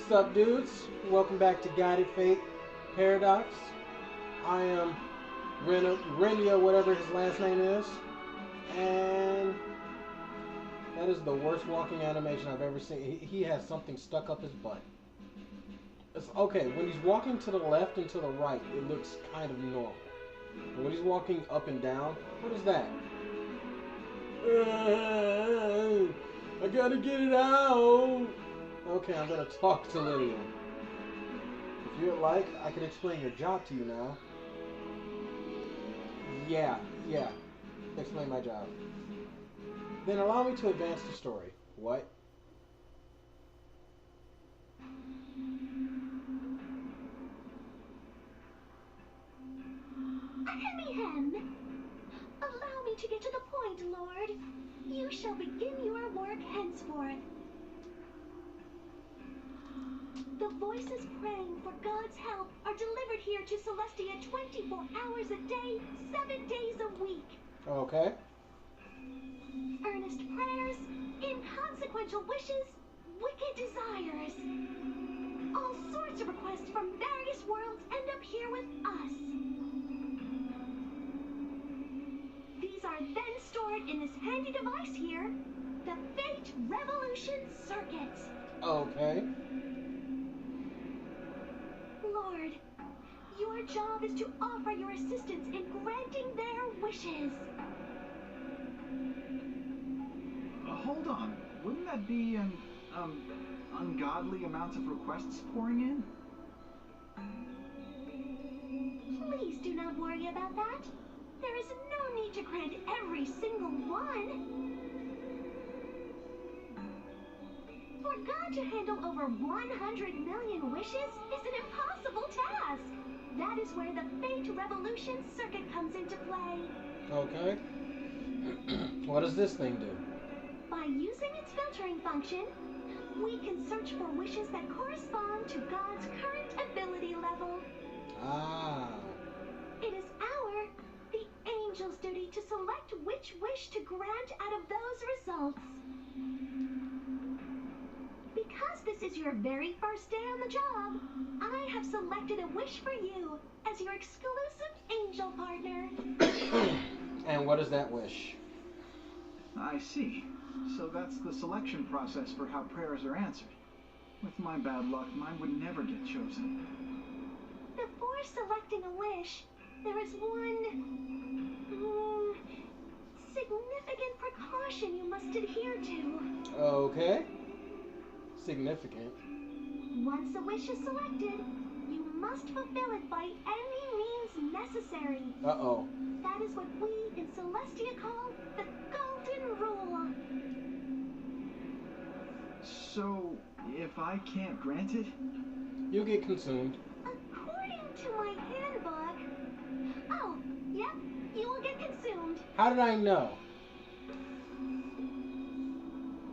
What's up, dudes? Welcome back to Guided Fate Paradox. I am Renia, whatever his last name is, and that is the worst walking animation I've ever seen. He has something stuck up his butt. It's okay, when he's walking to the left and to the right, it looks kind of normal. But when he's walking up and down, what is that? I gotta get it out. Okay, I'm gonna talk to Lillian. If you'd like, I can explain your job to you now. Yeah. Explain my job. Then allow me to advance the story. What? Ahem. Allow me to get to the point, Lord. You shall begin your work henceforth. The voices praying for God's help are delivered here to Celestia 24 hours a day, 7 days a week. Okay. Earnest prayers, inconsequential wishes, wicked desires. All sorts of requests from various worlds end up here with us. These are then stored in this handy device here, the Fate Revolution Circuit. Okay. Lord, your job is to offer your assistance in granting their wishes. Hold on. Wouldn't that be an, ungodly amount of requests pouring in? Please do not worry about that. There is no need to grant every single one. For God to handle over 100 million wishes is an impossible task. That is where the Fate Revolution Circuit comes into play. Okay. What does this thing do? By using its filtering function, we can search for wishes that correspond to God's current ability level. Ah. It is the angel's duty to select which wish to grant out of those results. Because this is your very first day on the job, I have selected a wish for you as your exclusive angel partner. And what is that wish? I see. So that's the selection process for how prayers are answered. With my bad luck, mine would never get chosen. Before selecting a wish, there is one significant precaution you must adhere to. Okay. Significant. Once a wish is selected, you must fulfill it by any means necessary. Uh-oh. That is what we in Celestia call the Golden Rule. So, if I can't grant it? You get consumed. According to my handbook... Oh, yep, you will get consumed. How did I know?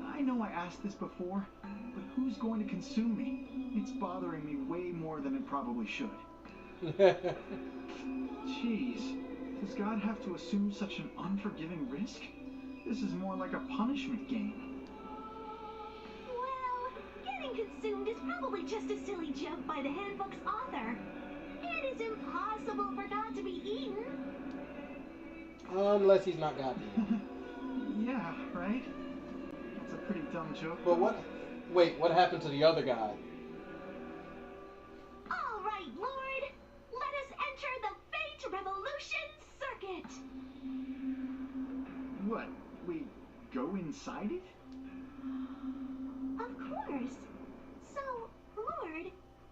I know I asked this before, but who's going to consume me? It's bothering me way more than it probably should. Jeez, does God have to assume such an unforgiving risk? This is more like a punishment game. Well, getting consumed is probably just a silly joke by the handbook's author. It is impossible for God to be eaten. Unless he's not God. Yeah, right? That's a pretty dumb joke. But what? Wait, what happened to the other guy? All right, Lord. Let us enter the Fate Revolution Circuit. What? We go inside it? Of course. So, Lord,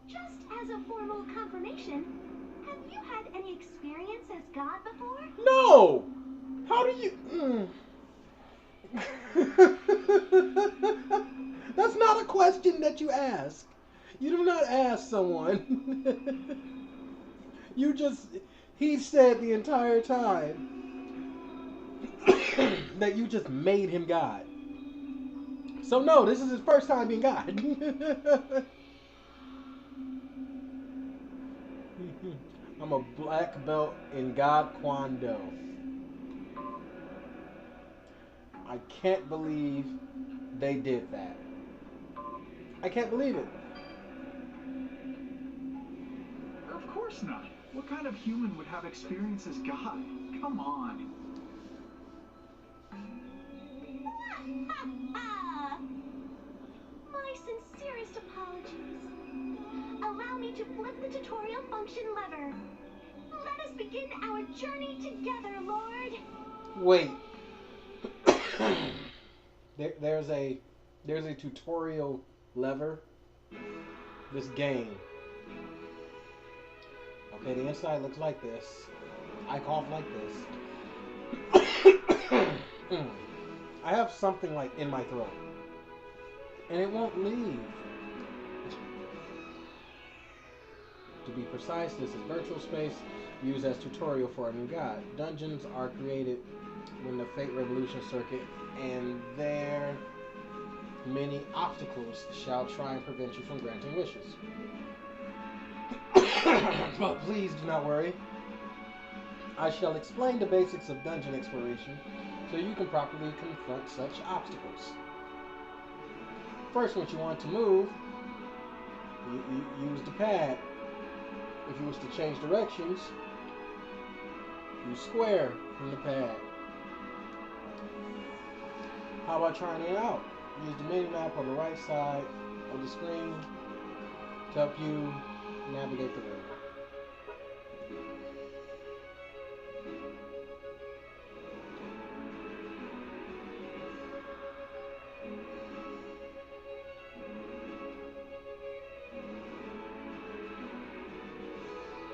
just as a formal confirmation, have you had any experience as God before? No! How do you... That's not a question that you ask. You do not ask someone. You just... He said the entire time that you just made him God. So no, this is his first time being God. I'm a black belt in God Kwon-Do. I can't believe they did that. I can't believe it. course not. What kind of human would have experience as God? Come on. My sincerest apologies. Allow me to flip the tutorial function lever. Let us begin our journey together, Lord. Wait. there's a tutorial lever. This game. Okay, the inside looks like this. I cough like this. I have something like in my throat. And it won't leave. To be precise, this is virtual space used as tutorial for a new god. Dungeons are created when the Fate Revolution circuit and their many obstacles shall try and prevent you from granting wishes. But please do not worry. I shall explain the basics of dungeon exploration so you can properly confront such obstacles. First, once you want to move, you use the pad. If you wish to change directions, you square from the pad. How about trying it out? Use the mini map on the right side of the screen to help you navigate the room.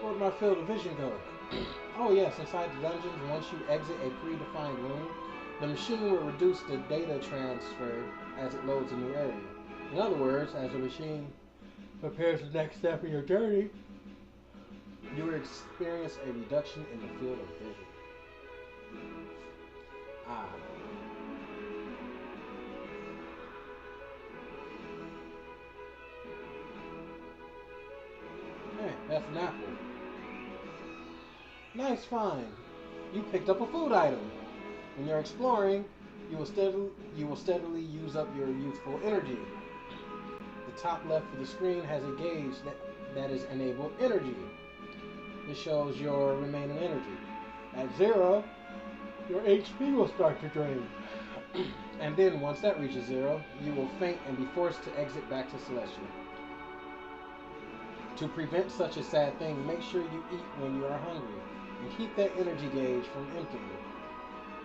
Where'd my field of vision go? Oh yes, inside the dungeons, once you exit a predefined room, the machine will reduce the data transfer as it loads a new area. In other words, as the machine prepares the next step in your journey, you will experience a reduction in the field of vision. Hey, that's an apple. Nice find. You picked up a food item. When you're exploring, you will steadily use up your youthful energy. The top left of the screen has a gauge that is enabled energy. This shows your remaining energy. At 0, your HP will start to drain. And then once that reaches 0, you will faint and be forced to exit back to Celestial. To prevent such a sad thing, make sure you eat when you are hungry and keep that energy gauge from emptying.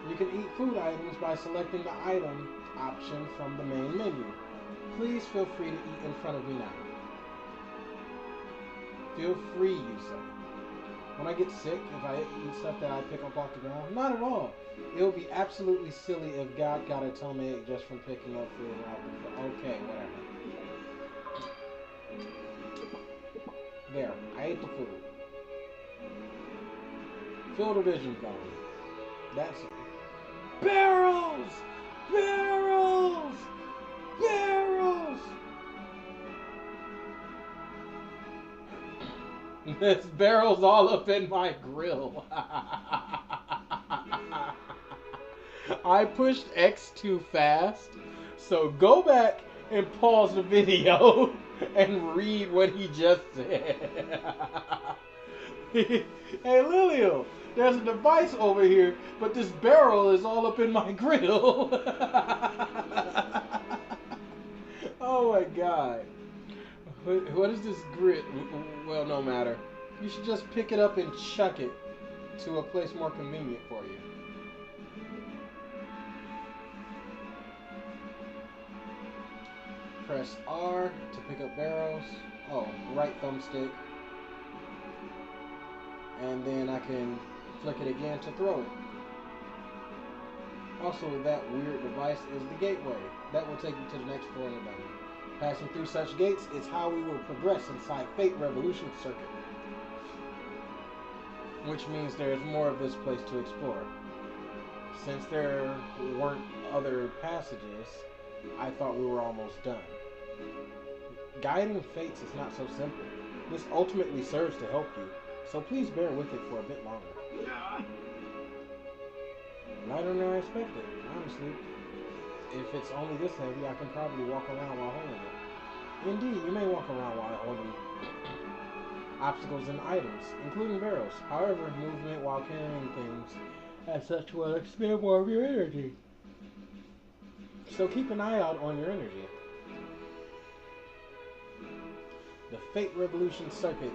You can eat food items by selecting the item option from the main menu. Please feel free to eat in front of me now. Feel free, you say. When I get sick, if I eat stuff that I pick up off the ground, not at all. It would be absolutely silly if God got a tummy just from picking up food off the ground. Okay, whatever. There, I ate the food. Field of vision gone. That's it. Barrels! Barrels! Barrels! There's barrels all up in my grill. I pushed X too fast, so go back and pause the video and read what he just said. Hey, Lilio, there's a device over here, but this barrel is all up in my grill. Oh my god. What is this grit? Well, no matter. You should just pick it up and chuck it to a place more convenient for you. Press R to pick up barrels. Oh, right thumbstick. And then I can flick it again to throw it. Also, that weird device is the gateway. That will take you to the next floor in the dungeon. Passing through such gates is how we will progress inside Fate Revolution Circuit. Which means there's more of this place to explore. Since there weren't other passages, I thought we were almost done. Guiding fates is not so simple. This ultimately serves to help you, so please bear with it for a bit longer. Lighter than I expected, honestly. If it's only this heavy, I can probably walk around while holding it. Indeed, you may walk around while holding it. obstacles and items, including barrels. However, movement while carrying things as such will expend more of your energy. So keep an eye out on your energy. The Fate Revolution circuit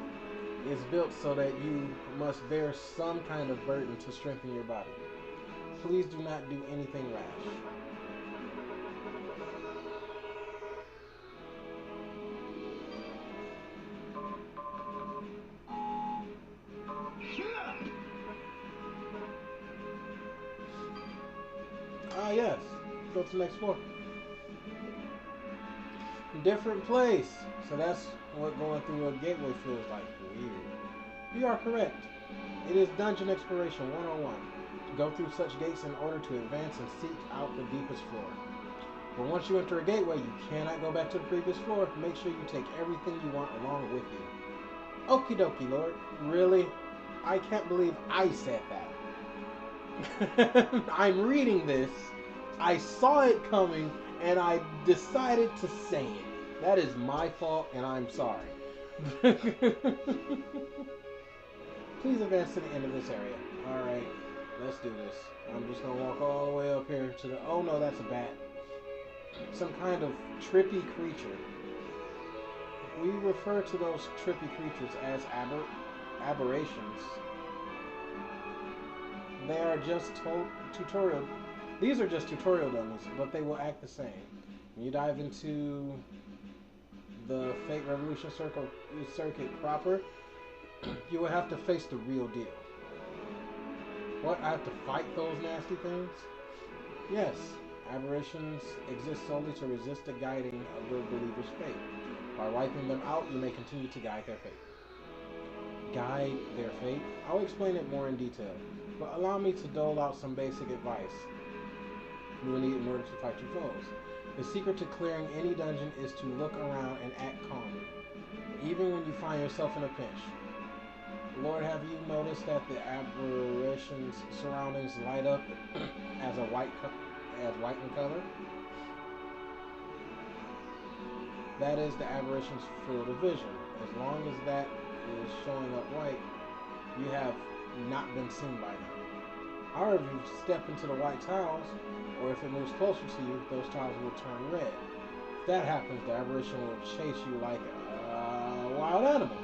is built so that you must bear some kind of burden to strengthen your body. Please do not do anything rash. Ah, yes. Go to the next floor. Different place. So that's what going through a gateway feels like. Weird. You are correct. It is dungeon exploration 101. To go through such gates in order to advance and seek out the deepest floor. But once you enter a gateway, you cannot go back to the previous floor. Make sure you take everything you want along with you. Okie dokie, Lord. Really? I can't believe I said that. I'm reading this. I saw it coming, and I decided to say it. That is my fault, and I'm sorry. Please advance to the end of this area. Alright, let's do this. I'm just going to walk all the way up here to the... Oh no, that's a bat. Some kind of trippy creature. We refer to those trippy creatures as aberrations. They are just tutorial... These are just tutorial dummies, but they will act the same. When you dive into the Fate Revolution circuit proper, you will have to face the real deal. What? I have to fight those nasty things? Yes. Aberrations exist solely to resist the guiding of the believer's fate. By wiping them out, you may continue to guide their fate. Guide their fate? I'll explain it more in detail, but allow me to dole out some basic advice you will need in order to fight your foes. The secret to clearing any dungeon is to look around and act calmly, even when you find yourself in a pinch. Lord, have you noticed that the aberration's surroundings light up as white in color? That is the aberration's field of vision. As long as that is showing up white, you have not been seen by them. However, if you step into the white tiles, or if it moves closer to you, those tiles will turn red. If that happens, the aberration will chase you like a wild animal.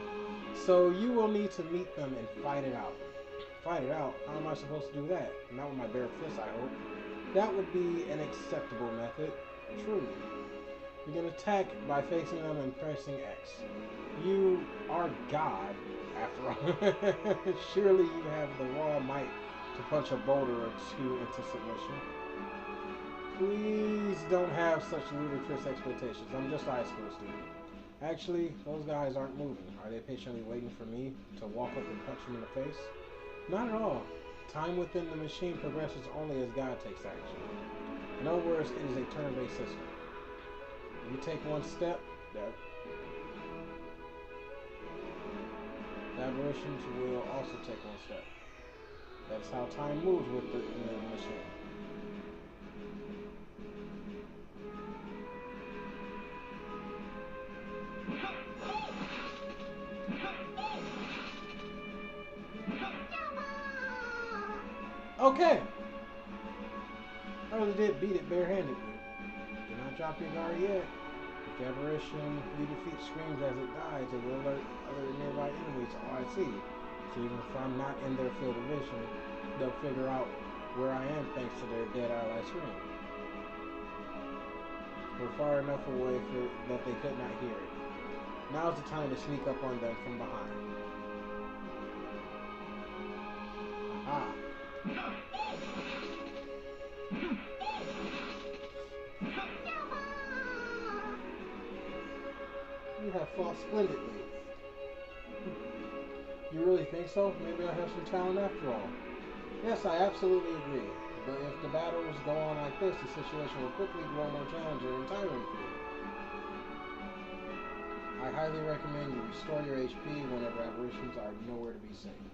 So you will need to meet them and fight it out. Fight it out? How am I supposed to do that? Not with my bare fists, I hope. That would be an acceptable method. Truly. You can attack by facing them and pressing X. You are God, after all. Surely you have the raw might to punch a boulder or two into submission. Please don't have such ludicrous expectations. I'm just a high school student. Actually, those guys aren't moving. Are they patiently waiting for me to walk up and punch them in the face? Not at all. Time within the machine progresses only as God takes action. In other words, it is a turn-based system. If you take one step, the aberrations will also take one step. That's how time moves with the machine. Okay. I really did beat it barehandedly. Do not drop your guard yet. If the aberration you defeat screams as it dies, it will alert other nearby enemies. Oh, I see. So even if I'm not in their field of vision, they'll figure out where I am thanks to their dead eye scream. We're far enough away that they could not hear it. Now's the time to sneak up on them from behind. Aha. You have fought splendidly. You really think so? Maybe I have some talent after all. Yes, I absolutely agree. But if the battles go on like this, the situation will quickly grow more challenging and tiring for you. I highly recommend you restore your HP whenever aberrations are nowhere to be seen.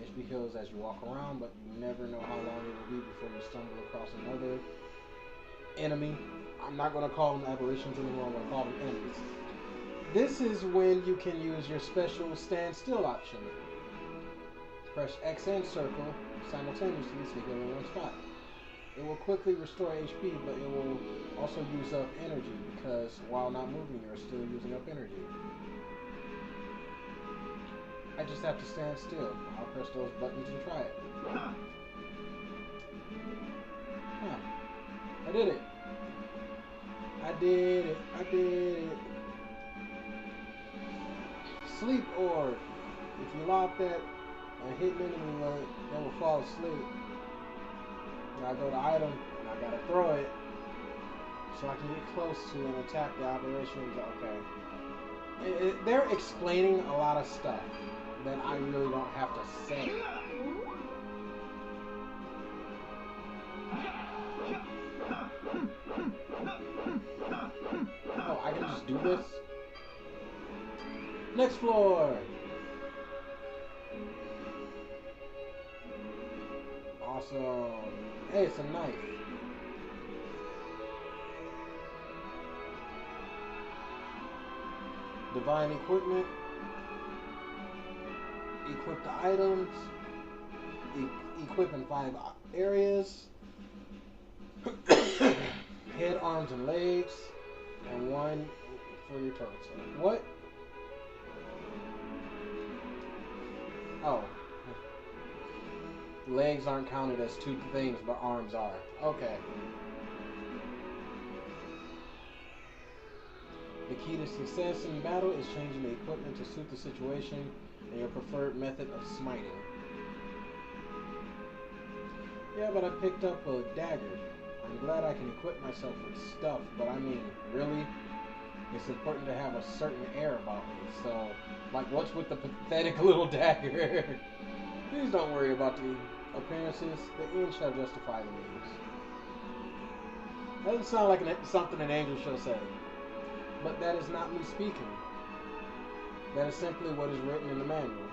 HP heals as you walk around, but you never know how long it will be before you stumble across another enemy. I'm not going to call them aberrations anymore, I'm going to call them enemies. This is when you can use your special stand still option. Press X and circle simultaneously to heal in one spot. It will quickly restore HP, but it will also use up energy because while not moving, you're still using up energy. I just have to stand still. I'll press those buttons and try it. Huh. I did it. I did it. I did it. Sleep orb. If you lock that and hit an enemy, they will fall asleep. Now I go to item and I gotta throw it so I can get close to and attack the operations. Okay. They're explaining a lot of stuff that I really don't have to say. Oh, I can just do this? Next floor! Awesome. Hey, it's a knife. Divine equipment. Equip the items. Equip in 5 areas. Head, arms, and legs. And 1 for your torso. What? Oh. Legs aren't counted as 2 things, but arms are. Okay. The key to success in battle is changing the equipment to suit the situation and your preferred method of smiting. Yeah, but I picked up a dagger. I'm glad I can equip myself with stuff, but I mean, really? It's important to have a certain air about me, so, like, what's with the pathetic little dagger? Please don't worry about the appearances. The end shall justify the means. That doesn't sound like something an angel shall say. But that is not me speaking. That is simply what is written in the manual.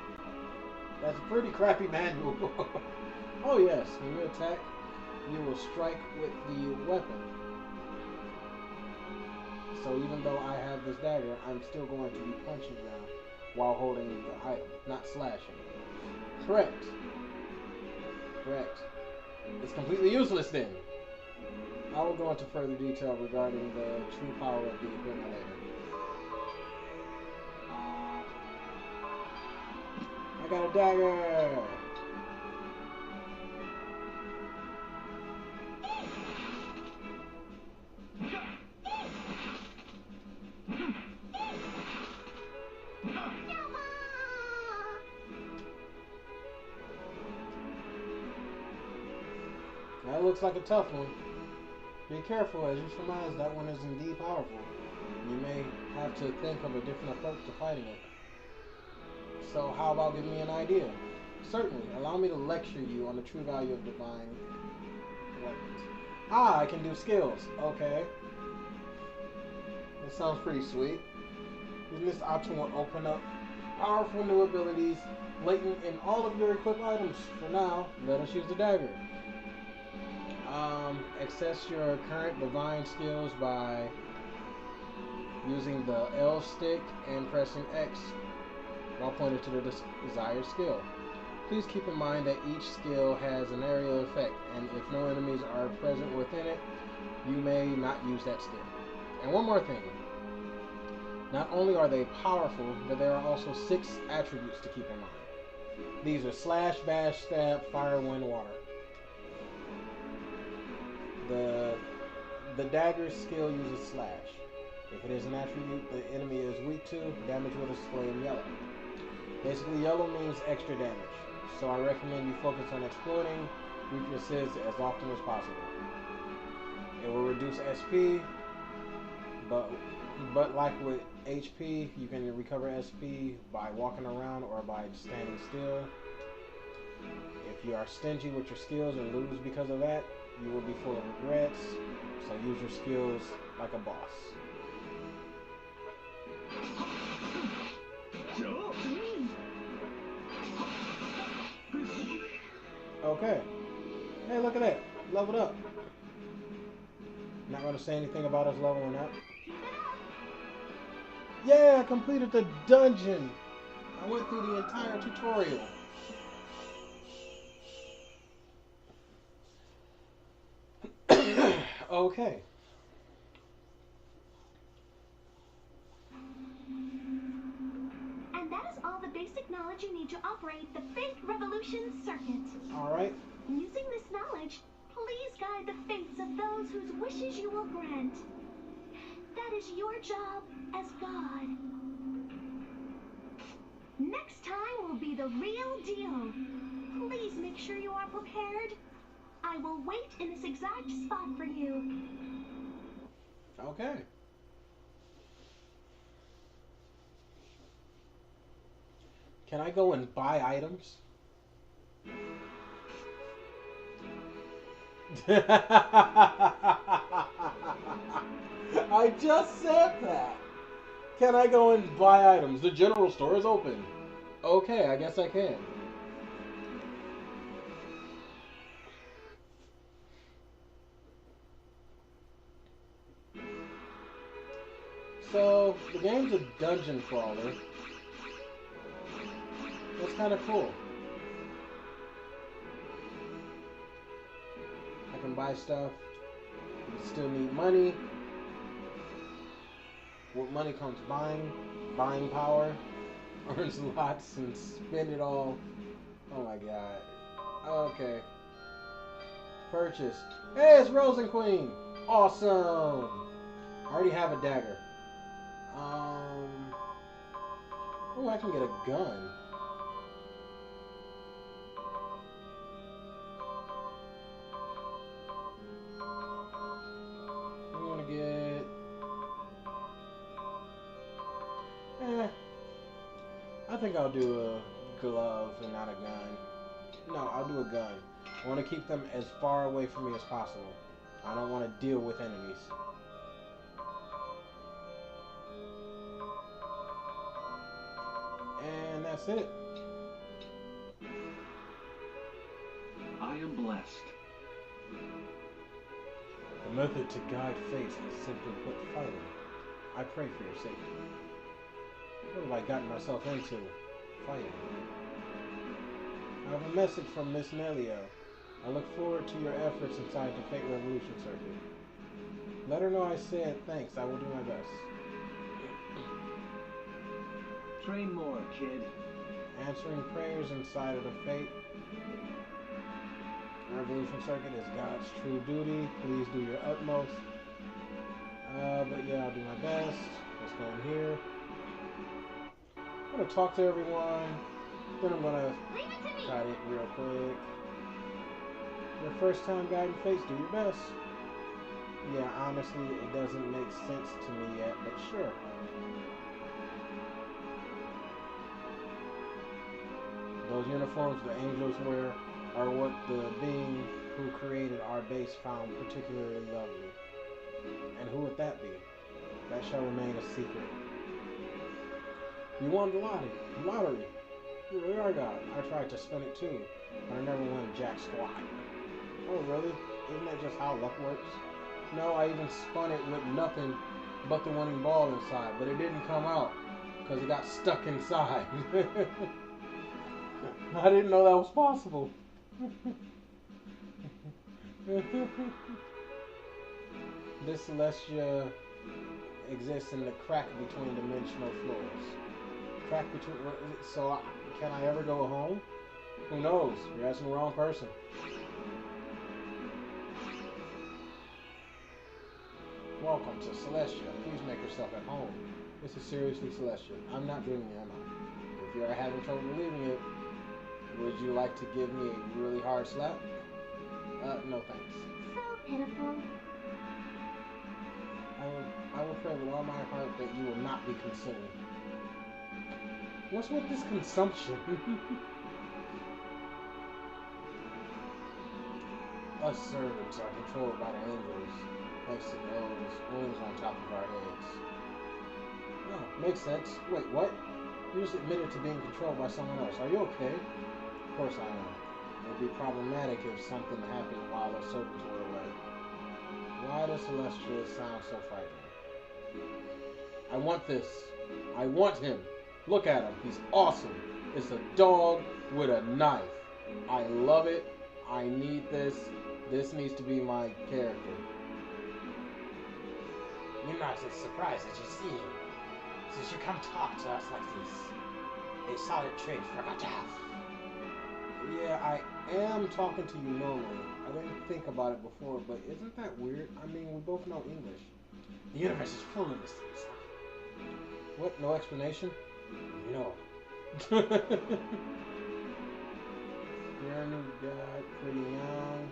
That's a pretty crappy manual. Oh yes, when you attack, you will strike with the weapon. So even though I have this dagger, I'm still going to be punching now while holding the item, not slashing. Correct. Correct. It's completely useless then. I will go into further detail regarding the true power of the equipment later. I got a dagger! That looks like a tough one. Be careful, as you surmise that one is indeed powerful. You may have to think of a different approach to fighting it. So how about giving me an idea? Certainly. Allow me to lecture you on the true value of divine weapons. Ah, I can do skills. Okay. That sounds pretty sweet. This option will open up powerful new abilities latent in all of your equipped items. For now, let us use the dagger. Access your current divine skills by using the L stick and pressing X while pointing to the desired skill. Please keep in mind that each skill has an area effect, and if no enemies are present within it, you may not use that skill. And one more thing. Not only are they powerful, but there are also 6 attributes to keep in mind. These are slash, bash, stab, fire, wind, water. The dagger skill uses slash. If it is an attribute the enemy is weak to, damage will display in yellow. Basically, yellow means extra damage. So I recommend you focus on exploiting weaknesses as often as possible. It will reduce SP, but like with HP, you can recover SP by walking around or by standing still. If you are stingy with your skills and lose because of that, you will be full of regrets, so use your skills like a boss. Okay. Hey, look at that. Leveled up. Not going to say anything about us leveling up. Yeah, I completed the dungeon. I went through the entire tutorial. Okay. And that is all the basic knowledge you need to operate the Fate Revolution circuit. Alright. Using this knowledge, please guide the fates of those whose wishes you will grant. That is your job as God. Next time will be the real deal. Please make sure you are prepared. I will wait in this exact spot for you. Okay. Can I go and buy items? I just said that. Can I go and buy items? The general store is open. Okay, I guess I can. So, the game's a dungeon crawler. That's kind of cool. I can buy stuff. You still need money. With money comes buying power. Earns lots and spend it all. Oh my god. Okay. Purchase. Hey, it's Rosen Queen. Awesome. I already have a dagger. Oh, I can get a gun. I'm gonna get. I think I'll do a glove and not a gun. No, I'll do a gun. I want to keep them as far away from me as possible. I don't want to deal with enemies. And that's it. I am blessed. The method to guide fate is simply put fighting. I pray for your safety. What have I gotten myself into? Fighting. I have a message from Miss Melio. I look forward to your efforts inside the Fate Revolution circuit. Let her know I said thanks. I will do my best. Train more, kid. Answering prayers inside of the Fate Revolution circuit is God's true duty. Please do your utmost. But yeah, I'll do my best. Let's go in here. I'm going to talk to everyone. Then I'm going to guide it real quick. Your first time guiding fates, do your best. Yeah, honestly, it doesn't make sense to me yet, but sure. Those uniforms the angels wear are what the being who created our base found particularly lovely. And who would that be? That shall remain a secret. You won the lottery. You really are God. I tried to spin it too, but I never won jack squat. Oh really? Isn't that just how luck works? No, I even spun it with nothing but the winning ball inside, but it didn't come out because it got stuck inside. I didn't know that was possible. This Celestia exists in the crack between dimensional floors. Crack between. So, can I ever go home? Who knows? You're asking the wrong person. Welcome to Celestia. Please make yourself at home. This is seriously Celestia. I'm not dreaming, am I? If you're having trouble believing it, would you like to give me a really hard slap? No thanks. So pitiful. I will pray with all my heart that you will not be consumed. What's with this consumption? Us servants are controlled by the angels, thanks to those wings on top of our heads. Oh, makes sense. Wait, what? You just admitted to being controlled by someone else. Are you okay? Of course I am. It would be problematic if something happened while the serpents were away. Why does Celestial sound so frightening? I want this. I want him. Look at him. He's awesome. It's a dog with a knife. I love it. I need this. This needs to be my character. You're not as surprised that you see him, since you come talk to us like this. A solid trait for a Taff. Yeah, I am talking to you normally. I didn't think about it before, but isn't that weird? I mean, we both know English. The universe is full of mysteries. What? No explanation? No. You're a new guy, pretty young.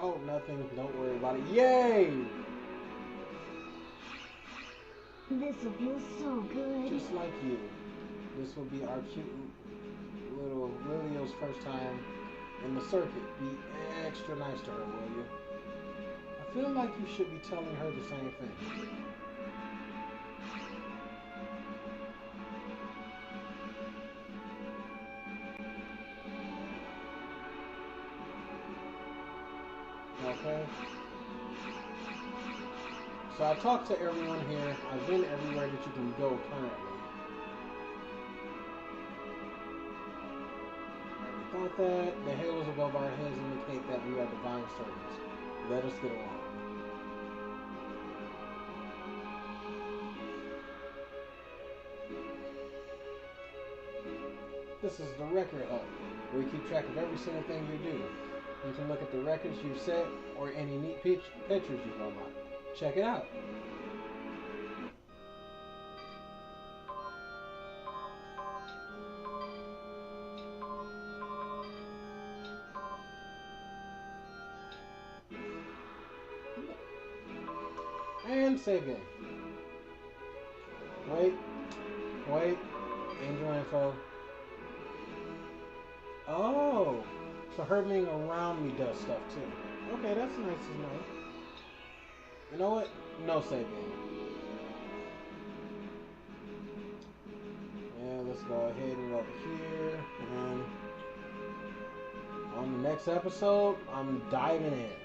Oh, nothing. Don't worry about it. Yay! This will feel so good. Just like you. This will be our cute little Lilio's first time in the circuit. Be extra nice to her, will you? I feel like you should be telling her the same thing. Okay. So I talked to everyone here. I've been everywhere that you can go currently. I thought that the halos above our heads indicate that we are divine servants. Let us get along. This is the record hub, where we keep track of every single thing you do. You can look at the records you've set or any neat pictures you've unlocked. Check it out. And save game. Wait. Angel info. Oh. So her being around me does stuff too. Okay, that's nice to know. You know what? No save game. Yeah, let's go ahead and over here. And on the next episode, I'm diving in.